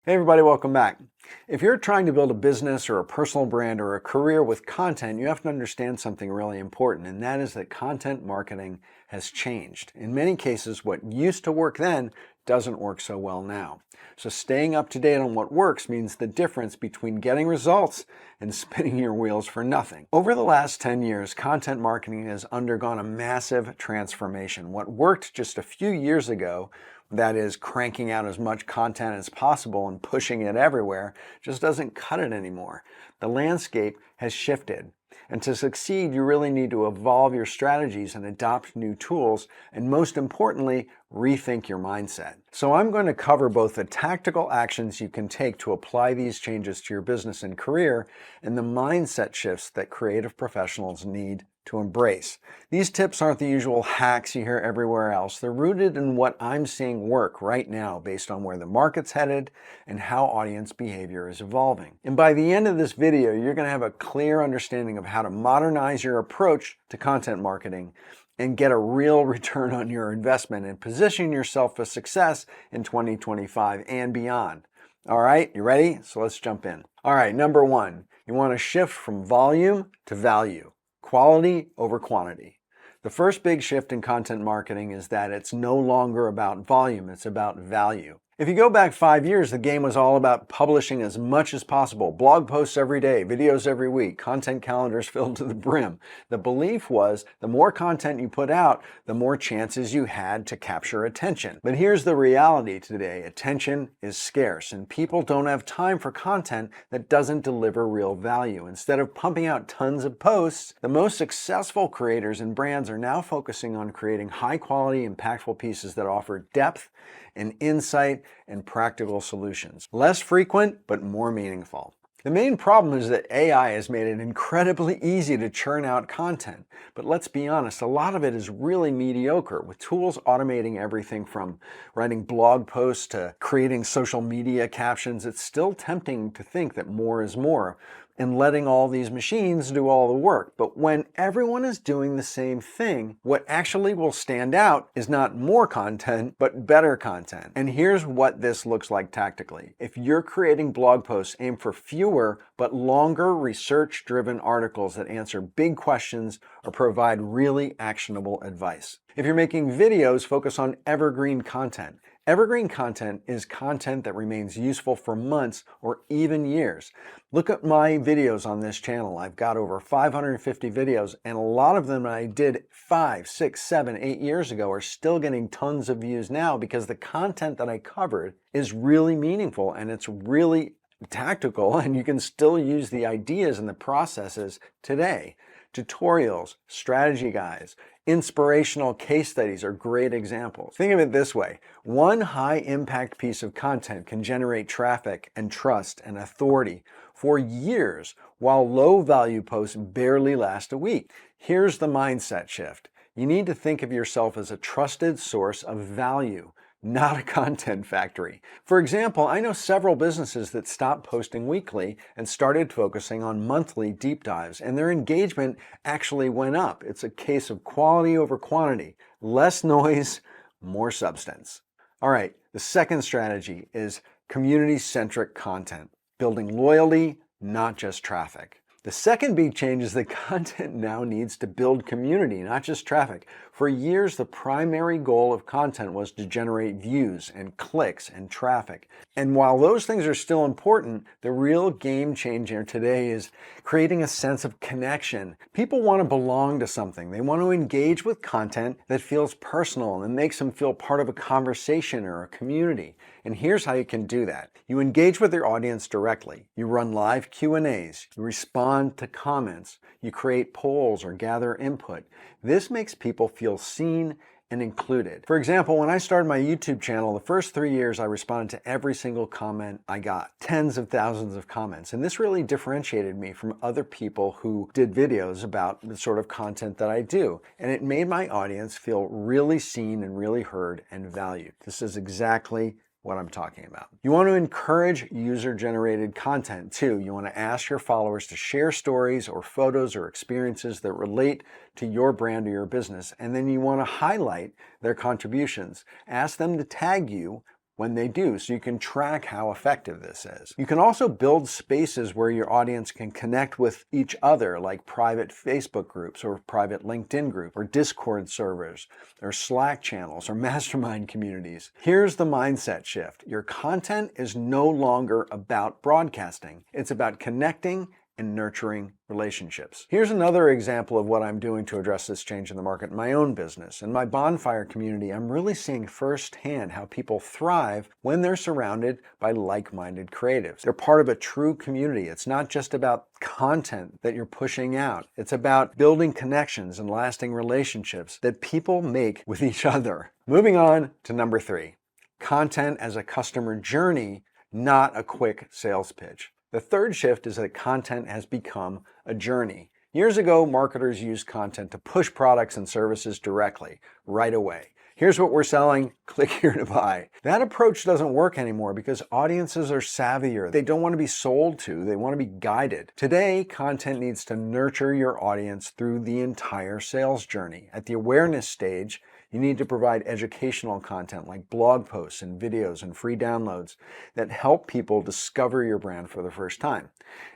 Hey everybody, welcome back. If you're trying to build a business or a personal brand or a career with content, you have to understand something really important, and that is that content marketing has changed. In many cases, what used to work then doesn't work so well now. So staying up to date on what works means the difference between getting results and spinning your wheels for nothing. Over the last 10 years, content marketing has undergone a massive transformation. What worked just a few years ago, that is cranking out as much content as possible and pushing it everywhere, just doesn't cut it anymore. The landscape has shifted. And to succeed, you really need to evolve your strategies and adopt new tools, and most importantly, rethink your mindset. So I'm going to cover both the tactical actions you can take to apply these changes to your business and career, and the mindset shifts that creative professionals need to embrace. These tips aren't the usual hacks you hear everywhere else. They're rooted in what I'm seeing work right now based on where the market's headed and how audience behavior is evolving. And by the end of this video, you're going to have a clear understanding of how to modernize your approach to content marketing and get a real return on your investment and position yourself for success in 2025 and beyond. All right, you ready? So let's jump in. All right, number one, you want to shift from volume to value. Quality over quantity. The first big shift in content marketing is that it's no longer about volume, it's about value. If you go back 5 years, the game was all about publishing as much as possible. Blog posts every day, videos every week, content calendars filled to the brim. The belief was the more content you put out, the more chances you had to capture attention. But here's the reality today. Attention is scarce, and people don't have time for content that doesn't deliver real value. Instead of pumping out tons of posts, the most successful creators and brands are now focusing on creating high-quality, impactful pieces that offer depth and insight and practical solutions. Less frequent, but more meaningful. The main problem is that AI has made it incredibly easy to churn out content. But let's be honest, a lot of it is really mediocre, with tools automating everything from writing blog posts to creating social media captions. It's still tempting to think that more is more, and letting all these machines do all the work. But when everyone is doing the same thing, what actually will stand out is not more content, but better content. And here's what this looks like tactically. If you're creating blog posts, aim for fewer but longer research-driven articles that answer big questions or provide really actionable advice. If you're making videos, focus on evergreen content. Evergreen content is content that remains useful for months or even years. Look at my videos on this channel. I've got over 550 videos, and a lot of them I did 5, 6, 7, 8 years ago are still getting tons of views now because the content that I covered is really meaningful and it's really tactical, and you can still use the ideas and the processes today. Tutorials, strategy guides, inspirational case studies are great examples. Think of it this way. One high-impact piece of content can generate traffic and trust and authority for years, while low-value posts barely last a week. Here's the mindset shift. You need to think of yourself as a trusted source of value, not a content factory. For example, I know several businesses that stopped posting weekly and started focusing on monthly deep dives, and their engagement actually went up. It's a case of quality over quantity. Less noise, more substance. All right, the second strategy is community-centric content, building loyalty, not just traffic. The second big change is that content now needs to build community, not just traffic. For years, the primary goal of content was to generate views and clicks and traffic. And while those things are still important, the real game changer today is creating a sense of connection. People want to belong to something. They want to engage with content that feels personal and makes them feel part of a conversation or a community. And here's how you can do that. You engage with your audience directly. You run live Q&As. You respond to comments. You create polls or gather input. This makes people feel seen and included. For example, when I started my YouTube channel, the first 3 years I responded to every single comment I got. Tens of thousands of comments. And this really differentiated me from other people who did videos about the sort of content that I do. And it made my audience feel really seen and really heard and valued. This is exactly what I'm talking about. You want to encourage user-generated content too. You want to ask your followers to share stories or photos or experiences that relate to your brand or your business, and then you want to highlight their contributions. Ask them to tag you when they do, so you can track how effective this is. You can also build spaces where your audience can connect with each other, like private Facebook groups or private LinkedIn group or Discord servers or Slack channels or mastermind communities. Here's the mindset shift. Your content is no longer about broadcasting. It's about connecting and nurturing relationships. Here's another example of what I'm doing to address this change in the market in my own business. In my bonfire community, I'm really seeing firsthand how people thrive when they're surrounded by like-minded creatives. They're part of a true community. It's not just about content that you're pushing out. It's about building connections and lasting relationships that people make with each other. Moving on to number 3, content as a customer journey, not a quick sales pitch. The third shift is that content has become a journey. Years ago, marketers used content to push products and services directly, right away. Here's what we're selling, click here to buy. That approach doesn't work anymore because audiences are savvier. They don't want to be sold to, they want to be guided. Today, content needs to nurture your audience through the entire sales journey. At the awareness stage, you need to provide educational content like blog posts and videos and free downloads that help people discover your brand for the first time.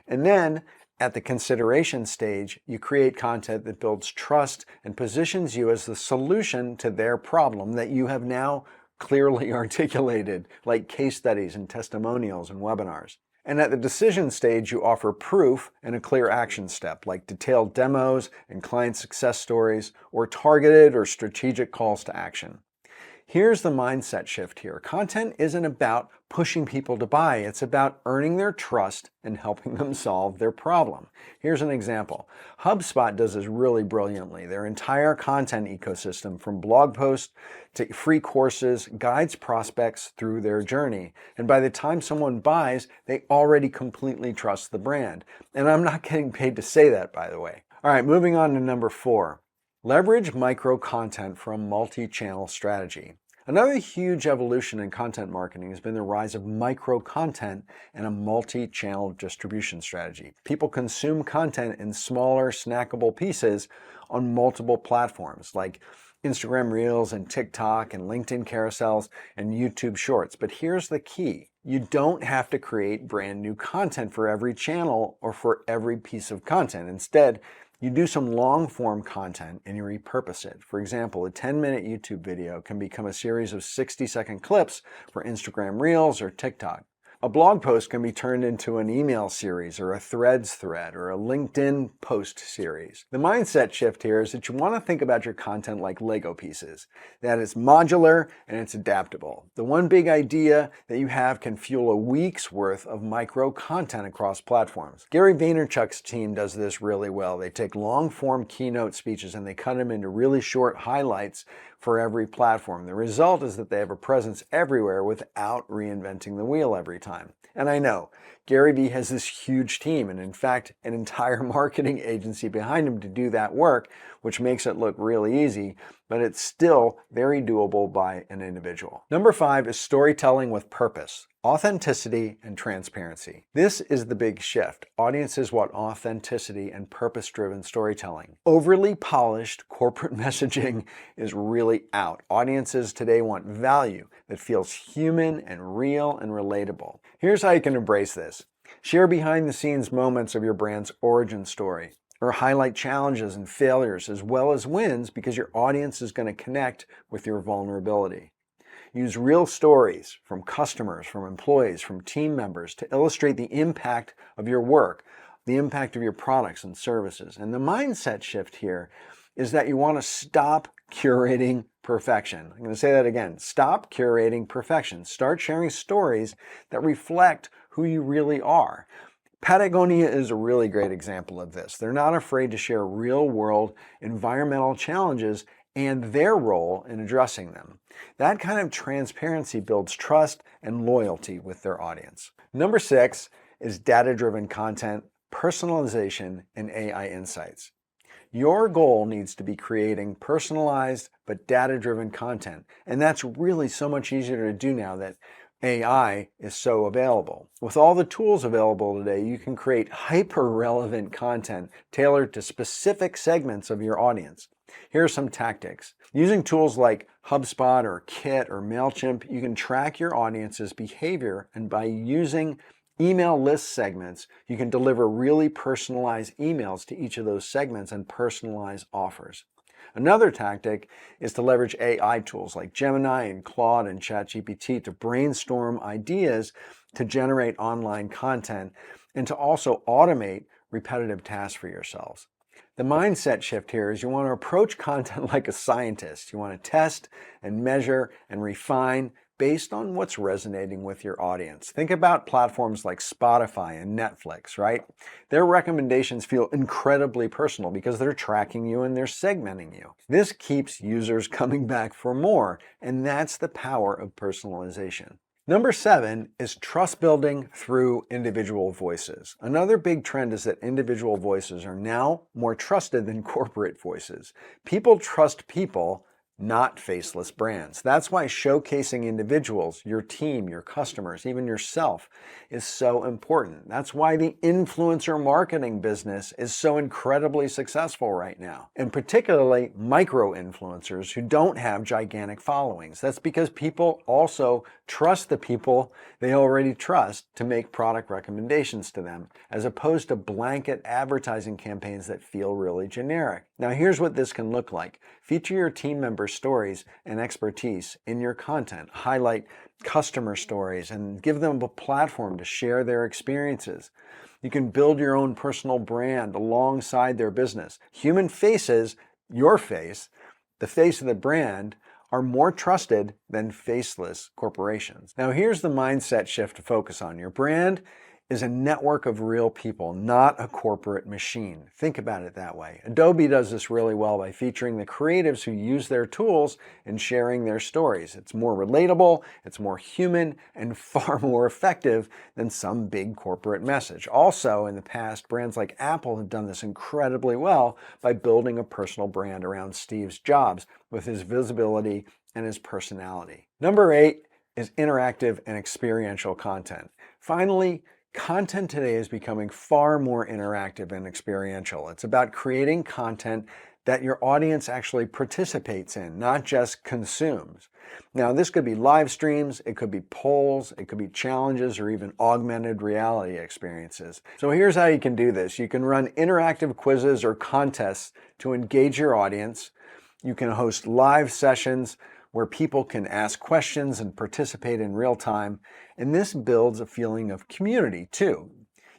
And then at the consideration stage, you create content that builds trust and positions you as the solution to their problem that you have now clearly articulated, like case studies and testimonials and webinars. And at the decision stage, you offer proof and a clear action step, like detailed demos and client success stories, or targeted or strategic calls to action. Here's the mindset shift here. Content isn't about pushing people to buy. It's about earning their trust and helping them solve their problem. Here's an example. HubSpot does this really brilliantly. Their entire content ecosystem, from blog posts to free courses, guides prospects through their journey. And by the time someone buys, they already completely trust the brand. And I'm not getting paid to say that, by the way. All right, moving on to number 4. Leverage micro-content for a multi-channel strategy. Another huge evolution in content marketing has been the rise of micro-content and a multi-channel distribution strategy. People consume content in smaller, snackable pieces on multiple platforms like Instagram Reels and TikTok and LinkedIn carousels and YouTube Shorts. But here's the key. You don't have to create brand new content for every channel or for every piece of content. Instead, you do some long-form content and you repurpose it. For example, a 10-minute YouTube video can become a series of 60-second clips for Instagram Reels or TikTok. A blog post can be turned into an email series or a Threads thread or a LinkedIn post series. The mindset shift here is that you want to think about your content like Lego pieces, that it's modular and it's adaptable. The one big idea that you have can fuel a week's worth of micro content across platforms. Gary Vaynerchuk's team does this really well. They take long-form keynote speeches and they cut them into really short highlights for every platform. The result is that they have a presence everywhere without reinventing the wheel every time. And I know, Gary Vee has this huge team and in fact an entire marketing agency behind him to do that work, which makes it look really easy, but it's still very doable by an individual. Number 5 is storytelling with purpose, authenticity and transparency. This is the big shift. Audiences want authenticity and purpose-driven storytelling. Overly polished corporate messaging is really out. Audiences today want value that feels human and real and relatable. Here's how you can embrace this. Share behind-the-scenes moments of your brand's origin story, or highlight challenges and failures as well as wins because your audience is going to connect with your vulnerability. Use real stories from customers, from employees, from team members to illustrate the impact of your work, the impact of your products and services. And the mindset shift here is that you want to stop curating perfection. I'm going to say that again. Stop curating perfection. Start sharing stories that reflect who you really are. Patagonia is a really great example of this. They're not afraid to share real-world environmental challenges and their role in addressing them. That kind of transparency builds trust and loyalty with their audience. Number 6 is data-driven content, personalization, and AI insights. Your goal needs to be creating personalized but data-driven content, and that's really so much easier to do now that AI is so available. With all the tools available today, you can create hyper-relevant content tailored to specific segments of your audience. Here are some tactics. Using tools like HubSpot or Kit or MailChimp, you can track your audience's behavior, and by using email list segments, you can deliver really personalized emails to each of those segments and personalize offers. Another tactic is to leverage AI tools like Gemini and Claude and ChatGPT to brainstorm ideas to generate online content and to also automate repetitive tasks for yourselves. The mindset shift here is you want to approach content like a scientist. You want to test and measure and refine based on what's resonating with your audience. Think about platforms like Spotify and Netflix, right? Their recommendations feel incredibly personal because they're tracking you and they're segmenting you. This keeps users coming back for more, and that's the power of personalization. Number 7 is trust building through individual voices. Another big trend is that individual voices are now more trusted than corporate voices. People trust people, not faceless brands. That's why showcasing individuals, your team, your customers, even yourself, is so important. That's why the influencer marketing business is so incredibly successful right now, and particularly micro-influencers who don't have gigantic followings. That's because people also trust the people they already trust to make product recommendations to them, as opposed to blanket advertising campaigns that feel really generic. Now, here's what this can look like. Feature your team members' stories and expertise in your content. Highlight customer stories and give them a platform to share their experiences. You can build your own personal brand alongside their business. Human faces, your face, the face of the brand, are more trusted than faceless corporations. Now, here's the mindset shift to focus on. Your brand is a network of real people, not a corporate machine. Think about it that way. Adobe does this really well by featuring the creatives who use their tools and sharing their stories. It's more relatable, it's more human, and far more effective than some big corporate message. Also, in the past, brands like Apple have done this incredibly well by building a personal brand around Steve Jobs with his visibility and his personality. Number 8 is interactive and experiential content. Finally, content today is becoming far more interactive and experiential. It's about creating content that your audience actually participates in, not just consumes. Now, this could be live streams, it could be polls, it could be challenges, or even augmented reality experiences. So here's how you can do this. You can run interactive quizzes or contests to engage your audience. You can host live sessions where people can ask questions and participate in real time, and this builds a feeling of community too.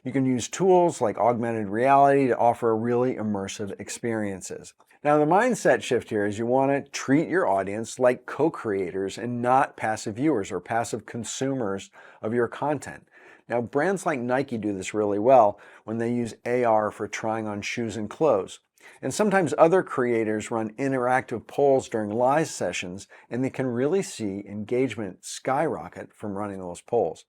You can use tools like augmented reality to offer really immersive experiences. Now, the mindset shift here is you want to treat your audience like co-creators and not passive viewers or passive consumers of your content. Now, brands like Nike do this really well when they use AR for trying on shoes and clothes. And sometimes other creators run interactive polls during live sessions, and they can really see engagement skyrocket from running those polls.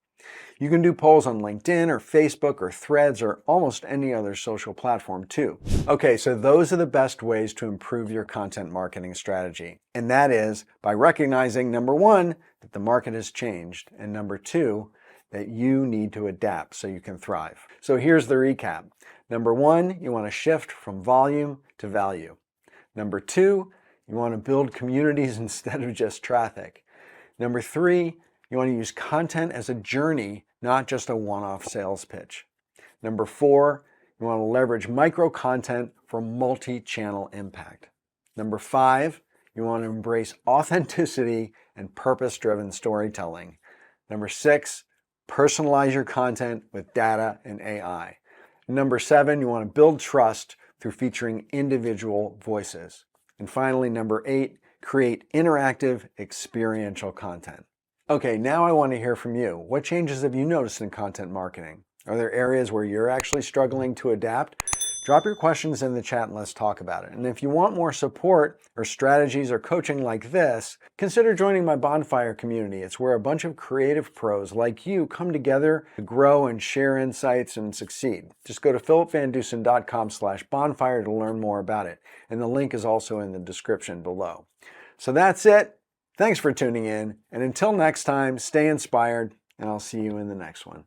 You can do polls on LinkedIn or Facebook or Threads or almost any other social platform too. Okay, so those are the best ways to improve your content marketing strategy. And that is by recognizing, number 1, that the market has changed, and number 2, that you need to adapt so you can thrive. So here's the recap. Number 1, you want to shift from volume to value. Number 2, you want to build communities instead of just traffic. Number 3, you want to use content as a journey, not just a one-off sales pitch. Number 4, you want to leverage micro content for multi-channel impact. Number 5, you want to embrace authenticity and purpose-driven storytelling. Number 6, personalize your content with data and AI. Number 7, you want to build trust through featuring individual voices. And finally, number 8, create interactive, experiential content. Okay, now I want to hear from you. What changes have you noticed in content marketing? Are there areas where you're actually struggling to adapt? Drop your questions in the chat and let's talk about it. And if you want more support or strategies or coaching like this, consider joining my Bonfire community. It's where a bunch of creative pros like you come together to grow and share insights and succeed. Just go to philipvandusen.com/bonfire to learn more about it. And the link is also in the description below. So that's it. Thanks for tuning in. And until next time, stay inspired, and I'll see you in the next one.